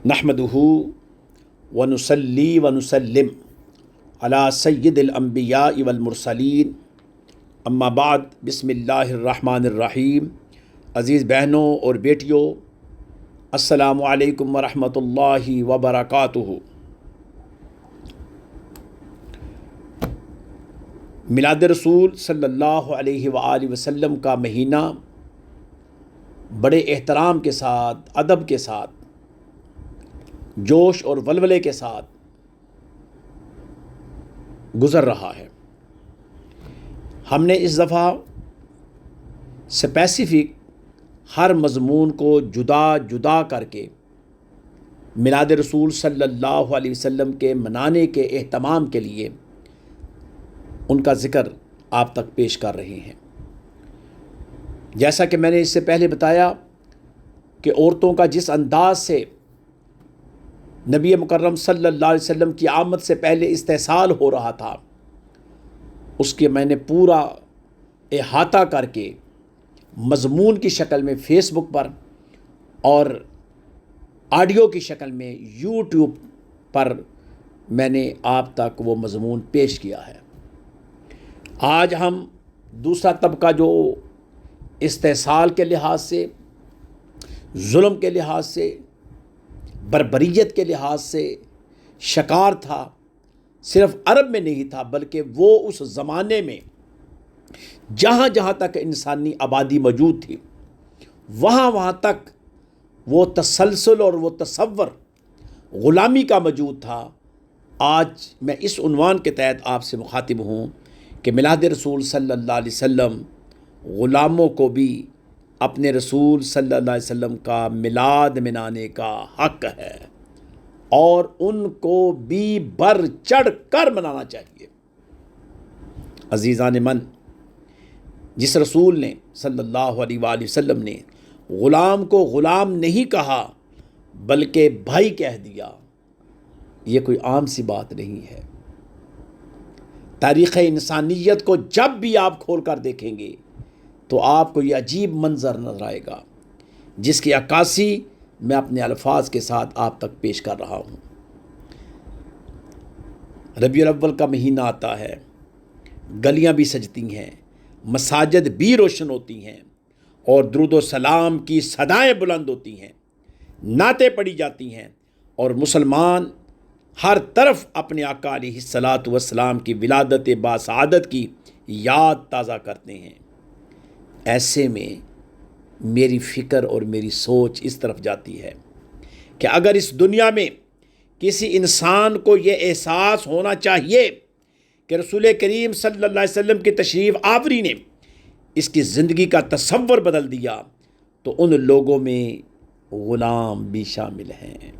نحمدہ ونصلی ونسلم علی سید الانبیاء والمرسلین اما بعد بسم اللہ الرحمن الرحیم۔ عزیز بہنوں اور بیٹیوں، السلام علیکم ورحمۃ اللہ وبرکاتہ۔ میلاد رسول صلی اللہ علیہ وآلہ وسلم کا مہینہ بڑے احترام کے ساتھ، ادب کے ساتھ، جوش اور ولولے کے ساتھ گزر رہا ہے۔ ہم نے اس دفعہ اسپیسیفک ہر مضمون کو جدا جدا کر کے میلاد رسول صلی اللہ علیہ وسلم کے منانے کے اہتمام کے لیے ان کا ذکر آپ تک پیش کر رہے ہیں۔ جیسا کہ میں نے اس سے پہلے بتایا کہ عورتوں کا جس انداز سے نبی مکرم صلی اللہ علیہ وسلم کی آمد سے پہلے استحصال ہو رہا تھا، اس کے میں نے پورا احاطہ کر کے مضمون کی شکل میں فیس بک پر اور آڈیو کی شکل میں یوٹیوب پر میں نے آپ تک وہ مضمون پیش کیا ہے۔ آج ہم دوسرا طبقہ جو استحصال کے لحاظ سے، ظلم کے لحاظ سے، بربریت کے لحاظ سے شکار تھا، صرف عرب میں نہیں تھا بلکہ وہ اس زمانے میں جہاں جہاں تک انسانی آبادی موجود تھی وہاں وہاں تک وہ تسلسل اور وہ تصور غلامی کا موجود تھا۔ آج میں اس عنوان کے تحت آپ سے مخاطب ہوں کہ میلاد رسول صلی اللہ علیہ وسلم غلاموں کو بھی اپنے رسول صلی اللہ علیہ وسلم کا میلاد منانے کا حق ہے اور ان کو بھی بڑھ چڑھ کر منانا چاہیے۔ عزیزان من، جس رسول نے صلی اللہ علیہ وآلہ وسلم نے غلام کو غلام نہیں کہا بلکہ بھائی کہہ دیا، یہ کوئی عام سی بات نہیں ہے۔ تاریخ انسانیت کو جب بھی آپ کھول کر دیکھیں گے تو آپ کو یہ عجیب منظر نظر آئے گا جس کی عکاسی میں اپنے الفاظ کے ساتھ آپ تک پیش کر رہا ہوں۔ ربیع الاول کا مہینہ آتا ہے، گلیاں بھی سجتی ہیں، مساجد بھی روشن ہوتی ہیں اور درود و سلام کی صدائیں بلند ہوتی ہیں، نعتیں پڑھی جاتی ہیں اور مسلمان ہر طرف اپنے آقا علیہ الصلاۃ والسلام کی ولادت باسعادت کی یاد تازہ کرتے ہیں۔ ایسے میں میری فکر اور میری سوچ اس طرف جاتی ہے کہ اگر اس دنیا میں کسی انسان کو یہ احساس ہونا چاہیے کہ رسول کریم صلی اللہ علیہ وسلم کی تشریف آوری نے اس کی زندگی کا تصور بدل دیا تو ان لوگوں میں غلام بھی شامل ہیں،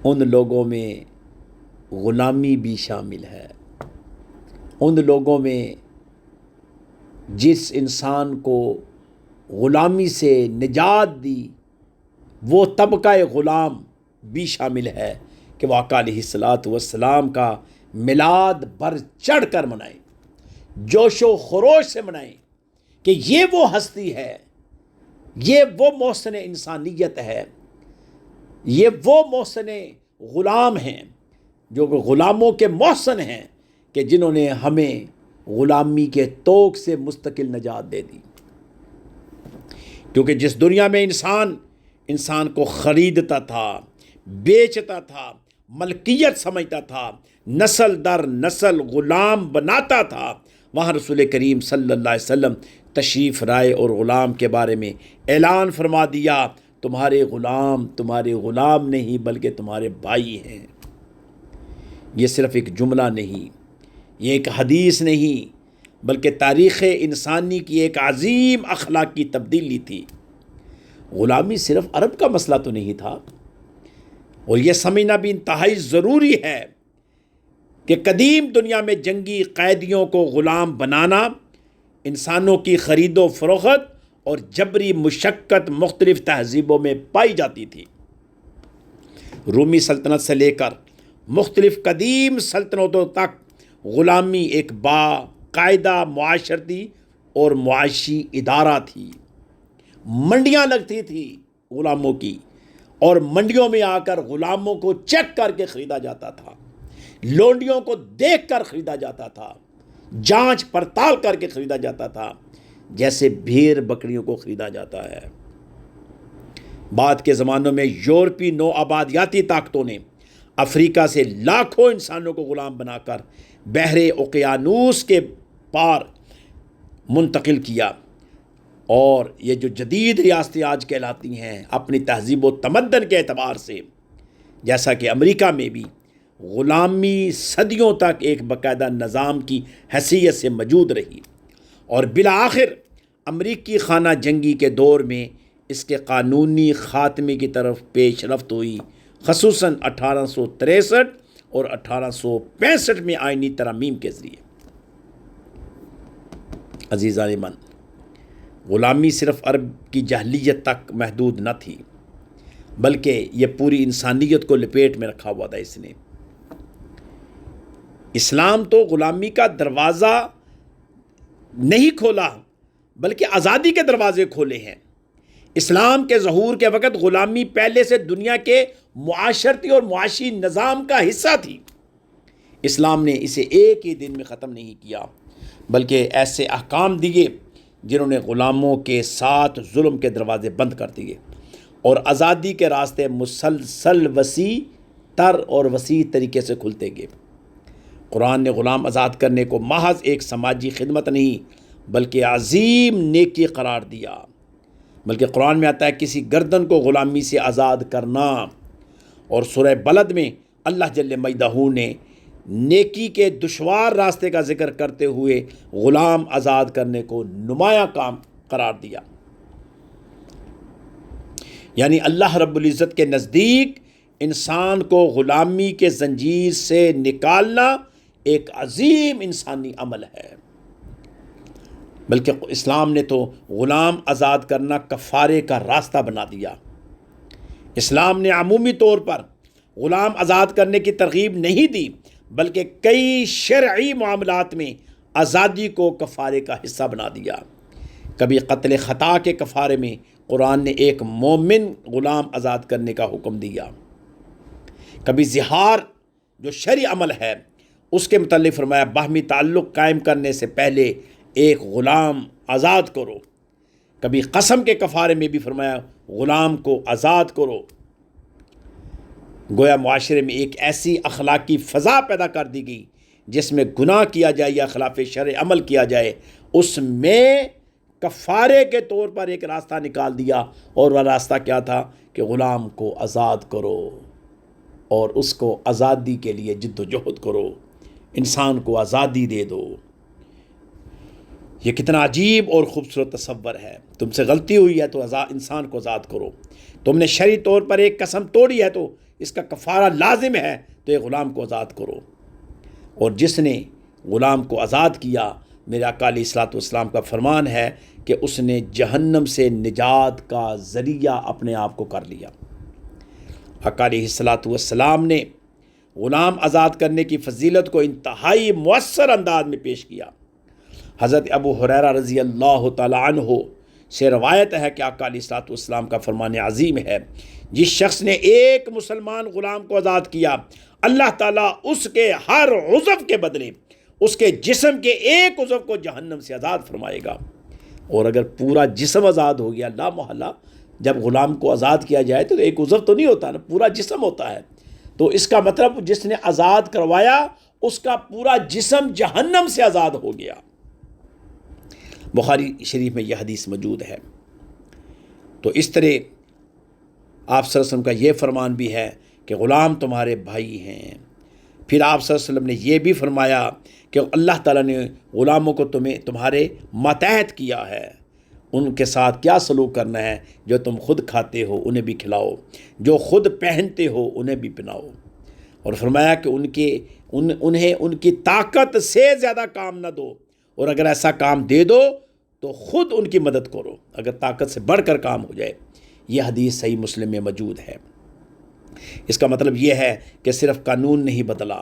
ان لوگوں میں غلامی بھی شامل ہے، ان لوگوں میں جس انسان کو غلامی سے نجات دی وہ طبقہ غلام بھی شامل ہے کہ وہ آقا علیہ الصلاۃ والسلام کا میلاد بڑھ چڑھ کر منائیں، جوش و خروش سے منائیں کہ یہ وہ ہستی ہے، یہ وہ محسن انسانیت ہے، یہ وہ محسن غلام ہیں جو غلاموں کے محسن ہیں کہ جنہوں نے ہمیں غلامی کے طوق سے مستقل نجات دے دی۔ کیونکہ جس دنیا میں انسان کو خریدتا تھا، بیچتا تھا، ملکیت سمجھتا تھا، نسل در نسل غلام بناتا تھا، وہاں رسول کریم صلی اللہ علیہ وسلم تشریف لائے اور غلام کے بارے میں اعلان فرما دیا، تمہارے غلام نہیں بلکہ تمہارے بھائی ہیں۔ یہ صرف ایک جملہ نہیں، یہ ایک حدیث نہیں بلکہ تاریخ انسانی کی ایک عظیم اخلاقی تبدیلی تھی۔ غلامی صرف عرب کا مسئلہ تو نہیں تھا، اور یہ سمجھنا بھی انتہائی ضروری ہے کہ قدیم دنیا میں جنگی قیدیوں کو غلام بنانا، انسانوں کی خرید و فروخت اور جبری مشقت مختلف تہذیبوں میں پائی جاتی تھی۔ رومی سلطنت سے لے کر مختلف قدیم سلطنتوں تک غلامی ایک باقاعدہ معاشرتی اور معاشی ادارہ تھی۔ منڈیاں لگتی تھی غلاموں کی، اور منڈیوں میں آ کر غلاموں کو چیک کر کے خریدا جاتا تھا، لونڈیوں کو دیکھ کر خریدا جاتا تھا، جانچ پڑتال کر کے خریدا جاتا تھا، جیسے بھیڑ بکریوں کو خریدا جاتا ہے۔ بعد کے زمانوں میں یورپی نو آبادیاتی طاقتوں نے افریقہ سے لاکھوں انسانوں کو غلام بنا کر بحر اوقیانوس کے پار منتقل کیا، اور یہ جو جدید ریاستیں آج کہلاتی ہیں اپنی تہذیب و تمدن کے اعتبار سے، جیسا کہ امریکہ میں بھی غلامی صدیوں تک ایک باقاعدہ نظام کی حیثیت سے موجود رہی، اور بالآخر امریکی خانہ جنگی کے دور میں اس کے قانونی خاتمے کی طرف پیش رفت ہوئی، خصوصاً 1863 اور 1865 میں آئینی ترامیم کے ذریعے۔ عزیزان من، غلامی صرف عرب کی جاہلیت تک محدود نہ تھی، بلکہ یہ پوری انسانیت کو لپیٹ میں رکھا ہوا تھا۔ اس نے اسلام تو غلامی کا دروازہ نہیں کھولا، بلکہ آزادی کے دروازے کھولے ہیں۔ اسلام کے ظہور کے وقت غلامی پہلے سے دنیا کے معاشرتی اور معاشی نظام کا حصہ تھی۔ اسلام نے اسے ایک ہی دن میں ختم نہیں کیا، بلکہ ایسے احکام دیے جنہوں نے غلاموں کے ساتھ ظلم کے دروازے بند کر دیے اور آزادی کے راستے مسلسل وسیع تر اور وسیع طریقے سے کھلتے گئے۔ قرآن نے غلام آزاد کرنے کو محض ایک سماجی خدمت نہیں بلکہ عظیم نیکی قرار دیا، بلکہ قرآن میں آتا ہے کسی گردن کو غلامی سے آزاد کرنا، اور سورہ بلد میں اللہ جل مجدہ نے نیکی کے دشوار راستے کا ذکر کرتے ہوئے غلام آزاد کرنے کو نمایاں کام قرار دیا۔ یعنی اللہ رب العزت کے نزدیک انسان کو غلامی کے زنجیر سے نکالنا ایک عظیم انسانی عمل ہے، بلکہ اسلام نے تو غلام آزاد کرنا کفارے کا راستہ بنا دیا۔ اسلام نے عمومی طور پر غلام آزاد کرنے کی ترغیب نہیں دی، بلکہ کئی شرعی معاملات میں آزادی کو کفارے کا حصہ بنا دیا۔ کبھی قتل خطا کے کفارے میں قرآن نے ایک مومن غلام آزاد کرنے کا حکم دیا، کبھی زہار جو شرعی عمل ہے اس کے متعلق فرمایا باہمی تعلق قائم کرنے سے پہلے ایک غلام آزاد کرو، کبھی قسم کے کفارے میں بھی فرمایا غلام کو آزاد کرو۔ گویا معاشرے میں ایک ایسی اخلاقی فضا پیدا کر دی گئی جس میں گناہ کیا جائے یا خلاف شرع عمل کیا جائے اس میں کفارے کے طور پر ایک راستہ نکال دیا، اور وہ راستہ کیا تھا کہ غلام کو آزاد کرو اور اس کو آزادی کے لیے جد و جہد کرو، انسان کو آزادی دے دو۔ یہ کتنا عجیب اور خوبصورت تصور ہے۔ تم سے غلطی ہوئی ہے تو انسان کو آزاد کرو، تم نے شرعی طور پر ایک قسم توڑی ہے تو اس کا کفارہ لازم ہے تو ایک غلام کو آزاد کرو، اور جس نے غلام کو آزاد کیا، میرے آقا علیہ الصلوۃ والسلام کا فرمان ہے کہ اس نے جہنم سے نجات کا ذریعہ اپنے آپ کو کر لیا۔ آقا علیہ الصلوۃ والسلام نے غلام آزاد کرنے کی فضیلت کو انتہائی مؤثر انداز میں پیش کیا۔ حضرت ابو ہریرہ رضی اللہ تعالی عنہ سے روایت ہے کہ آقا علیہ الصلوۃ والسلام کا فرمان عظیم ہے، جس شخص نے ایک مسلمان غلام کو آزاد کیا، اللہ تعالیٰ اس کے ہر عضو کے بدلے اس کے جسم کے ایک عضو کو جہنم سے آزاد فرمائے گا۔ اور اگر پورا جسم آزاد ہو گیا، لا محالہ جب غلام کو آزاد کیا جائے تو ایک عضو تو نہیں ہوتا نا، پورا جسم ہوتا ہے، تو اس کا مطلب جس نے آزاد کروایا اس کا پورا جسم جہنم سے آزاد ہو گیا۔ بخاری شریف میں یہ حدیث موجود ہے۔ تو اس طرح آپ صلی اللہ علیہ وسلم کا یہ فرمان بھی ہے کہ غلام تمہارے بھائی ہیں۔ پھر آپ صلی اللہ علیہ وسلم نے یہ بھی فرمایا کہ اللہ تعالیٰ نے غلاموں کو تمہارے ماتحت کیا ہے، ان کے ساتھ کیا سلوک کرنا ہے، جو تم خود کھاتے ہو انہیں بھی کھلاؤ، جو خود پہنتے ہو انہیں بھی پہناؤ، اور فرمایا کہ انہیں ان کی طاقت سے زیادہ کام نہ دو، اور اگر ایسا کام دے دو تو خود ان کی مدد کرو اگر طاقت سے بڑھ کر کام ہو جائے۔ یہ حدیث صحیح مسلم میں موجود ہے۔ اس کا مطلب یہ ہے کہ صرف قانون نہیں بدلا،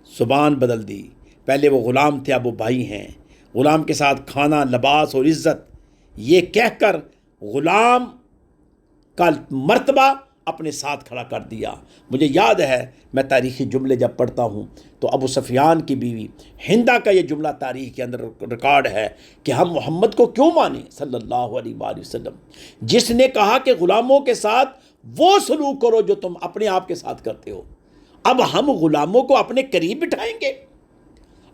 زبان بدل دی۔ پہلے وہ غلام تھے، اب وہ بھائی ہیں۔ غلام کے ساتھ کھانا، لباس اور عزت، یہ کہہ کر غلام کا مرتبہ اپنے ساتھ کھڑا کر دیا۔ مجھے یاد ہے میں تاریخی جملے جب پڑھتا ہوں تو ابو سفیان کی بیوی ہندا کا یہ جملہ تاریخ کے اندر ریکارڈ ہے کہ ہم محمد کو کیوں مانیں صلی اللہ علیہ وآلہ وسلم، جس نے کہا کہ غلاموں کے ساتھ وہ سلوک کرو جو تم اپنے آپ کے ساتھ کرتے ہو۔ اب ہم غلاموں کو اپنے قریب بٹھائیں گے،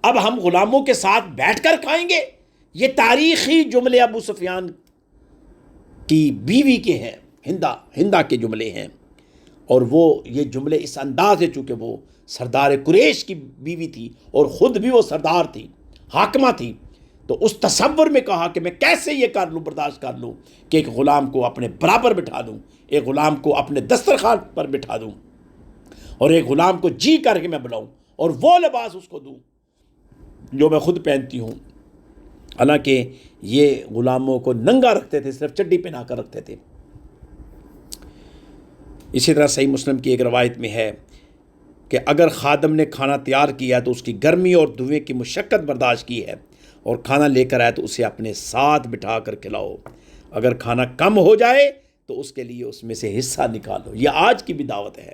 اب ہم غلاموں کے ساتھ بیٹھ کر کھائیں گے؟ یہ تاریخی جملے ابو سفیان کی بیوی کے ہیں، ہندا کے جملے ہیں، اور وہ یہ جملے اس انداز ہے، چونکہ وہ سردار قریش کی بیوی تھی اور خود بھی وہ سردار تھی، حاکمہ تھی، تو اس تصور میں کہا کہ میں کیسے یہ کر لوں، برداشت کر لوں کہ ایک غلام کو اپنے برابر بٹھا دوں، ایک غلام کو اپنے دسترخوان پر بٹھا دوں، اور ایک غلام کو جی کر کے میں بلاؤں اور وہ لباس اس کو دوں جو میں خود پہنتی ہوں۔ حالانکہ یہ غلاموں کو ننگا رکھتے تھے، صرف چڈی پہنا کر رکھتے تھے۔ اسی طرح صحیح مسلم کی ایک روایت میں ہے کہ اگر خادم نے کھانا تیار کیا تو اس کی گرمی اور دھویں کی مشقت برداشت کی ہے اور کھانا لے کر آئے تو اسے اپنے ساتھ بٹھا کر کھلاؤ، اگر کھانا کم ہو جائے تو اس کے لیے اس میں سے حصہ نکالو۔ یہ آج کی بھی دعوت ہے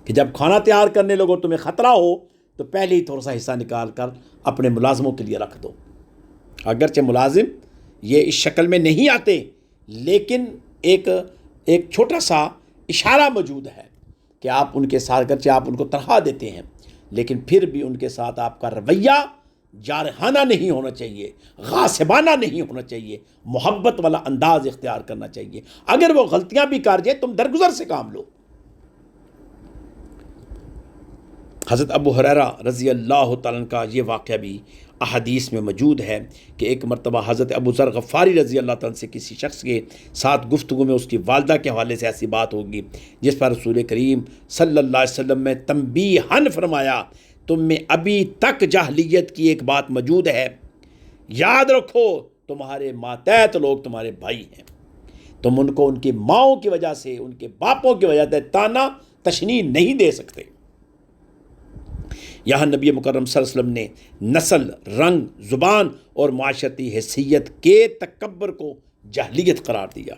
کہ جب کھانا تیار کرنے لگو تمہیں خطرہ ہو تو پہلے ہی تھوڑا سا حصہ نکال کر اپنے ملازموں کے لیے رکھ دو۔ اگرچہ ملازم یہ اس شکل میں نہیں آتے، لیکن ایک چھوٹا سا اشارہ موجود ہے کہ آپ ان کے ساتھ، اگرچہ آپ ان کو تنخواہ دیتے ہیں، لیکن پھر بھی ان کے ساتھ آپ کا رویہ جارحانہ نہیں ہونا چاہیے، غاصبانہ نہیں ہونا چاہیے، محبت والا انداز اختیار کرنا چاہیے۔ اگر وہ غلطیاں بھی کر جائے تم درگزر سے کام لو۔ حضرت ابو ہریرہ رضی اللہ تعالیٰ عنہ کا یہ واقعہ بھی احادیث میں موجود ہے کہ ایک مرتبہ حضرت ابو ذر غفاری رضی اللہ تعالیٰ عنہ سے کسی شخص کے ساتھ گفتگو میں اس کی والدہ کے حوالے سے ایسی بات ہوگی جس پر رسول کریم صلی اللہ علیہ وسلم نے تنبیہاً فرمایا، تم میں ابھی تک جاہلیت کی ایک بات موجود ہے، یاد رکھو تمہارے ماتحت لوگ تمہارے بھائی ہیں، تم ان کو ان کی ماؤں کی وجہ سے، ان کے باپوں کی وجہ سے تانا تشنیع نہیں دے سکتے۔ یہاں نبی مکرم صلی اللہ علیہ وسلم نے نسل، رنگ، زبان اور معاشرتی حیثیت کے تکبر کو جاہلیت قرار دیا۔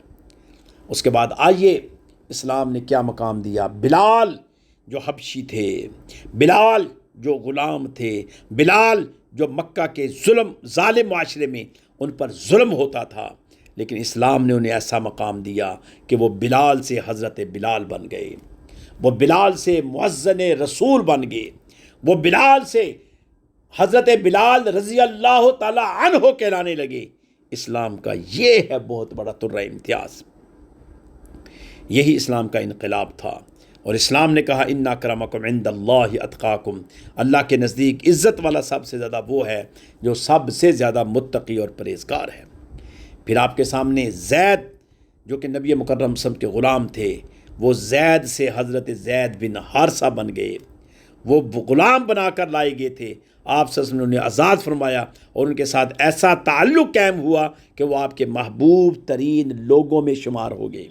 اس کے بعد آئیے اسلام نے کیا مقام دیا۔ بلال جو حبشی تھے، بلال جو غلام تھے، بلال جو مکہ کے ظالم معاشرے میں ان پر ظلم ہوتا تھا، لیکن اسلام نے انہیں ایسا مقام دیا کہ وہ بلال سے حضرت بلال بن گئے، وہ بلال سے مؤذن رسول بن گئے، وہ بلال سے حضرت بلال رضی اللہ تعالی عنہ کہلانے لگے۔ اسلام کا یہ ہے بہت بڑا ترہ امتیاز، یہی اسلام کا انقلاب تھا۔ اور اسلام نے کہا ان اکرمکم عند اللہ اتقاکم، اللہ کے نزدیک عزت والا سب سے زیادہ وہ ہے جو سب سے زیادہ متقی اور پرہیزگار ہے۔ پھر آپ کے سامنے زید جو کہ نبی مکرم صلی اللہ علیہ وسلم کے غلام تھے، وہ زید سے حضرت زید بن حارثہ بن گئے، وہ غلام بنا کر لائے گئے تھے، آپ صلی اللہ علیہ وسلم نے آزاد فرمایا اور ان کے ساتھ ایسا تعلق قائم ہوا کہ وہ آپ کے محبوب ترین لوگوں میں شمار ہو گئے۔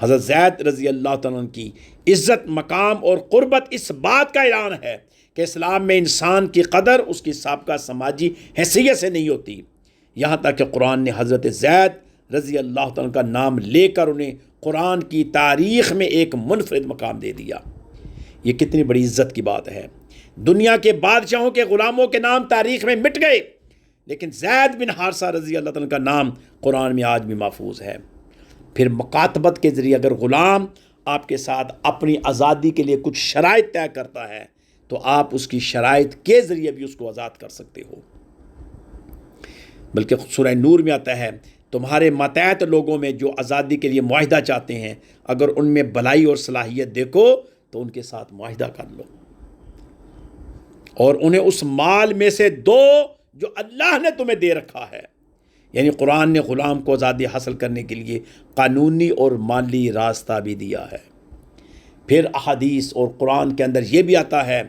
حضرت زید رضی اللہ تعالیٰ عنہ کی عزت، مقام اور قربت اس بات کا اعلان ہے کہ اسلام میں انسان کی قدر اس کی سابقہ سماجی حیثیت سے نہیں ہوتی، یہاں تک کہ قرآن نے حضرت زید رضی اللہ تعالیٰ عنہ کا نام لے کر انہیں قرآن کی تاریخ میں ایک منفرد مقام دے دیا۔ یہ کتنی بڑی عزت کی بات ہے۔ دنیا کے بادشاہوں کے غلاموں کے نام تاریخ میں مٹ گئے، لیکن زید بن حارثہ رضی اللہ تعالیٰ کا نام قرآن میں آج بھی محفوظ ہے۔ پھر مکاتبت کے ذریعے اگر غلام آپ کے ساتھ اپنی آزادی کے لیے کچھ شرائط طے کرتا ہے تو آپ اس کی شرائط کے ذریعے بھی اس کو آزاد کر سکتے ہو۔ بلکہ سورہ نور میں آتا ہے تمہارے ماتحت لوگوں میں جو آزادی کے لیے معاہدہ چاہتے ہیں، اگر ان میں بھلائی اور صلاحیت دیکھو تو ان کے ساتھ معاہدہ کر لو اور انہیں اس مال میں سے دو جو اللہ نے تمہیں دے رکھا ہے۔ یعنی قرآن نے غلام کو آزادی حاصل کرنے کے لیے قانونی اور مالی راستہ بھی دیا ہے۔ پھر احادیث اور قرآن کے اندر یہ بھی آتا ہے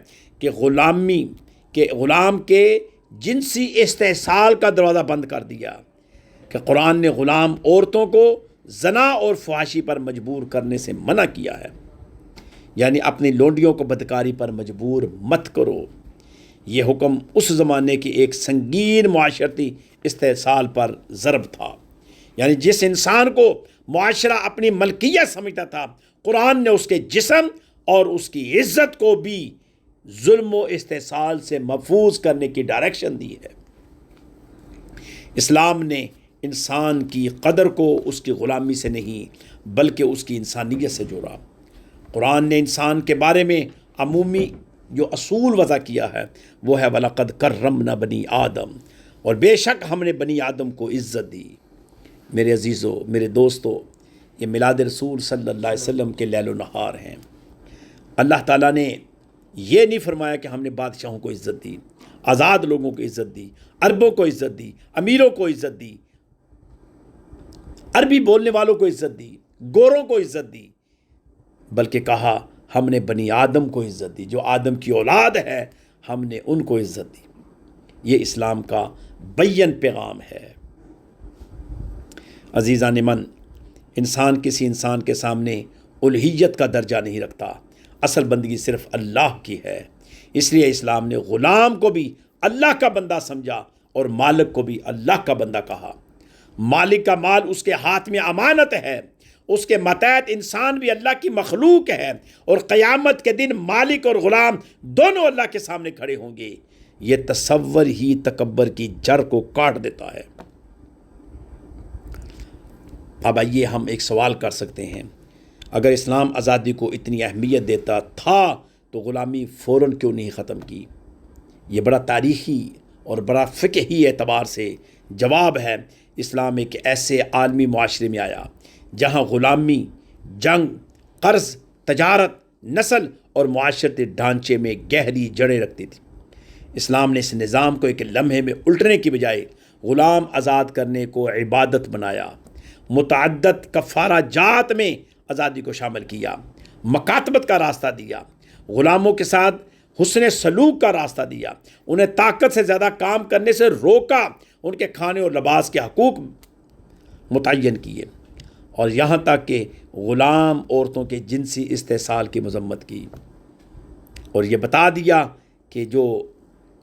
کہ غلام کے جنسی استحصال کا دروازہ بند کر دیا، کہ قرآن نے غلام عورتوں کو زنا اور فحاشی پر مجبور کرنے سے منع کیا ہے، یعنی اپنی لونڈیوں کو بدکاری پر مجبور مت کرو۔ یہ حکم اس زمانے کی ایک سنگین معاشرتی استحصال پر ضرب تھا، یعنی جس انسان کو معاشرہ اپنی ملکیت سمجھتا تھا، قرآن نے اس کے جسم اور اس کی عزت کو بھی ظلم و استحصال سے محفوظ کرنے کی ڈائریکشن دی ہے۔ اسلام نے انسان کی قدر کو اس کی غلامی سے نہیں بلکہ اس کی انسانیت سے جوڑا۔ قرآن نے انسان کے بارے میں عمومی جو اصول وضع کیا ہے وہ ہے وَلَقَدْ كَرَّمْنَا بَنِي آدم، اور بے شک ہم نے بنی آدم کو عزت دی۔ میرے عزیزو، میرے دوستو، یہ میلاد رسول صلی اللہ علیہ وسلم کے لیل و نہار ہیں۔ اللہ تعالیٰ نے یہ نہیں فرمایا کہ ہم نے بادشاہوں کو عزت دی، آزاد لوگوں کو عزت دی، عربوں کو عزت دی، امیروں کو عزت دی، عربی بولنے والوں کو عزت دی، گوروں کو عزت دی، بلکہ کہا ہم نے بنی آدم کو عزت دی، جو آدم کی اولاد ہے ہم نے ان کو عزت دی۔ یہ اسلام کا بین پیغام ہے۔ عزیزان من، انسان کسی انسان کے سامنے الوہیت کا درجہ نہیں رکھتا، اصل بندگی صرف اللہ کی ہے۔ اس لیے اسلام نے غلام کو بھی اللہ کا بندہ سمجھا اور مالک کو بھی اللہ کا بندہ کہا۔ مالک کا مال اس کے ہاتھ میں امانت ہے، اس کے ماتحت انسان بھی اللہ کی مخلوق ہے، اور قیامت کے دن مالک اور غلام دونوں اللہ کے سامنے کھڑے ہوں گے۔ یہ تصور ہی تکبر کی جڑ کو کاٹ دیتا ہے۔ اب آئیے ہم ایک سوال کر سکتے ہیں، اگر اسلام آزادی کو اتنی اہمیت دیتا تھا تو غلامی فوراً کیوں نہیں ختم کی؟ یہ بڑا تاریخی اور بڑا فقہی اعتبار سے جواب ہے۔ اسلام ایک ایسے عالمی معاشرے میں آیا جہاں غلامی، جنگ، قرض، تجارت، نسل اور معاشرتی ڈھانچے میں گہری جڑیں رکھتی تھی۔ اسلام نے اس نظام کو ایک لمحے میں الٹنے کی بجائے غلام آزاد کرنے کو عبادت بنایا، متعدد کفارہ جات میں آزادی کو شامل کیا، مکاتبت کا راستہ دیا، غلاموں کے ساتھ حسن سلوک کا راستہ دیا، انہیں طاقت سے زیادہ کام کرنے سے روکا، ان کے کھانے اور لباس کے حقوق متعین کیے، اور یہاں تک کہ غلام عورتوں کے جنسی استحصال کی مذمت کی، اور یہ بتا دیا کہ جو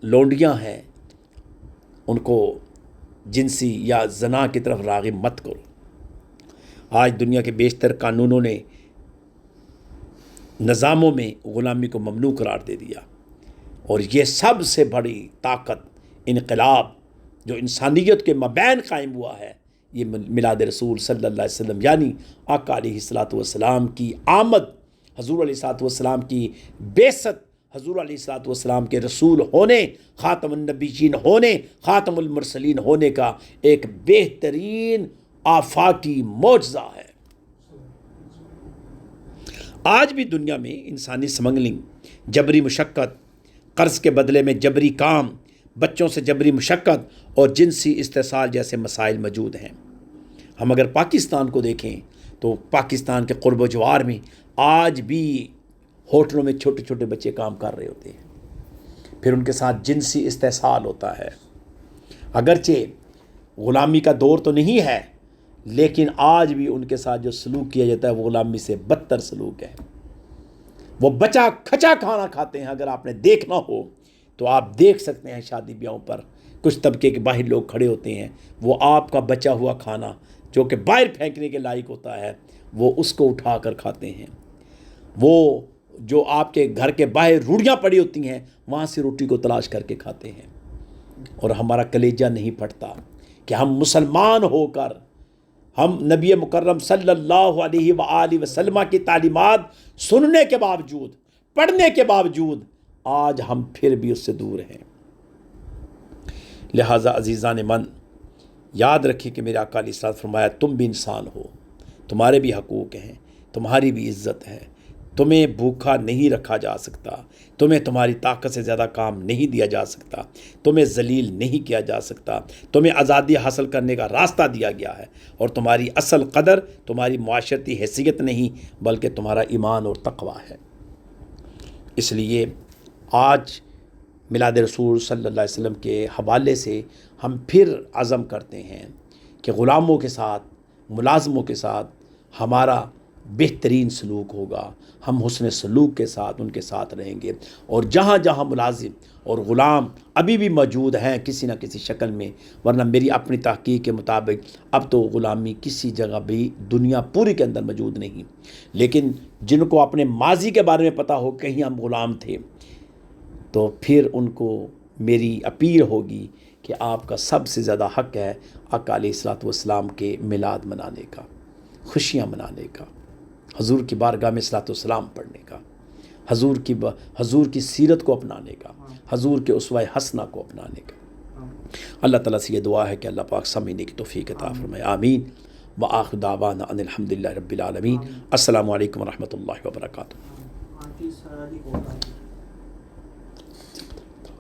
لونڈیاں ہیں ان کو جنسی یا زنا کی طرف راغب مت کرو۔ آج دنیا کے بیشتر قانونوں نے نظاموں میں غلامی کو ممنوع قرار دے دیا، اور یہ سب سے بڑی طاقت، انقلاب جو انسانیت کے مابین قائم ہوا ہے، یہ میلاد رسول صلی اللہ علیہ وسلم یعنی آقا علیہ الصلوۃ والسلام کی آمد، حضور علیہ الصلوۃ والسلام کی بعثت، حضور علیہ الصلوۃ والسلام کے رسول ہونے، خاتم النبیین ہونے، خاتم المرسلین ہونے کا ایک بہترین آفاقی معجزہ ہے۔ آج بھی دنیا میں انسانی سمگلنگ، جبری مشقت، قرض کے بدلے میں جبری کام، بچوں سے جبری مشقت اور جنسی استحصال جیسے مسائل موجود ہیں۔ ہم اگر پاکستان کو دیکھیں تو پاکستان کے قرب و جوار میں آج بھی ہوٹلوں میں چھوٹے چھوٹے بچے کام کر رہے ہوتے ہیں، پھر ان کے ساتھ جنسی استحصال ہوتا ہے۔ اگرچہ غلامی کا دور تو نہیں ہے، لیکن آج بھی ان کے ساتھ جو سلوک کیا جاتا ہے وہ غلامی سے بدتر سلوک ہے۔ وہ بچا کھچا کھانا کھاتے ہیں، اگر آپ نے دیکھنا ہو تو آپ دیکھ سکتے ہیں شادی بیاہوں پر کچھ طبقے کے باہر لوگ کھڑے ہوتے ہیں، وہ آپ کا بچا ہوا کھانا جو کہ باہر پھینکنے کے لائق ہوتا ہے وہ اس کو اٹھا کر کھاتے ہیں۔ وہ جو آپ کے گھر کے باہر روڑیاں پڑی ہوتی ہیں وہاں سے روٹی کو تلاش کر کے کھاتے ہیں، اور ہمارا کلیجہ نہیں پھٹتا کہ ہم مسلمان ہو کر، ہم نبی مکرم صلی اللہ علیہ وآلہ وسلم کی تعلیمات سننے کے باوجود، پڑھنے کے باوجود آج ہم پھر بھی اس سے دور ہیں۔ لہٰذا عزیزان من، یاد رکھیں کہ میرے آقا علیہ الصلوۃ فرمایا تم بھی انسان ہو، تمہارے بھی حقوق ہیں، تمہاری بھی عزت ہے، تمہیں بھوکا نہیں رکھا جا سکتا، تمہیں تمہاری طاقت سے زیادہ کام نہیں دیا جا سکتا، تمہیں ذلیل نہیں کیا جا سکتا، تمہیں آزادی حاصل کرنے کا راستہ دیا گیا ہے، اور تمہاری اصل قدر تمہاری معاشرتی حیثیت نہیں بلکہ تمہارا ایمان اور تقوی ہے۔ اس لیے آج میلاد رسول صلی اللہ علیہ وسلم کے حوالے سے ہم پھر عزم کرتے ہیں کہ غلاموں کے ساتھ، ملازموں کے ساتھ ہمارا بہترین سلوک ہوگا، ہم حسن سلوک کے ساتھ ان کے ساتھ رہیں گے، اور جہاں جہاں ملازم اور غلام ابھی بھی موجود ہیں کسی نہ کسی شکل میں، ورنہ میری اپنی تحقیق کے مطابق اب تو غلامی کسی جگہ بھی دنیا پوری کے اندر موجود نہیں، لیکن جن کو اپنے ماضی کے بارے میں پتہ ہو کہیں ہم غلام تھے، تو پھر ان کو میری اپیل ہوگی کہ آپ کا سب سے زیادہ حق ہے آقا علیہ الصلوۃ والسلام کے میلاد منانے کا، خوشیاں منانے کا، حضور کی بارگاہ میں صلاۃ والسلام پڑھنے کا، حضور کی سیرت کو اپنانے کا، حضور کے اسوہ حسنہ کو اپنانے کا۔ اللہ تعالیٰ سے یہ دعا ہے کہ اللہ پاک سمجھنے کی توفیق عطا فرمائے، آمین۔ وآخر دعوانا ان الحمدللہ رب العالمین۔ السلام علیکم ورحمۃ اللہ وبرکاتہ۔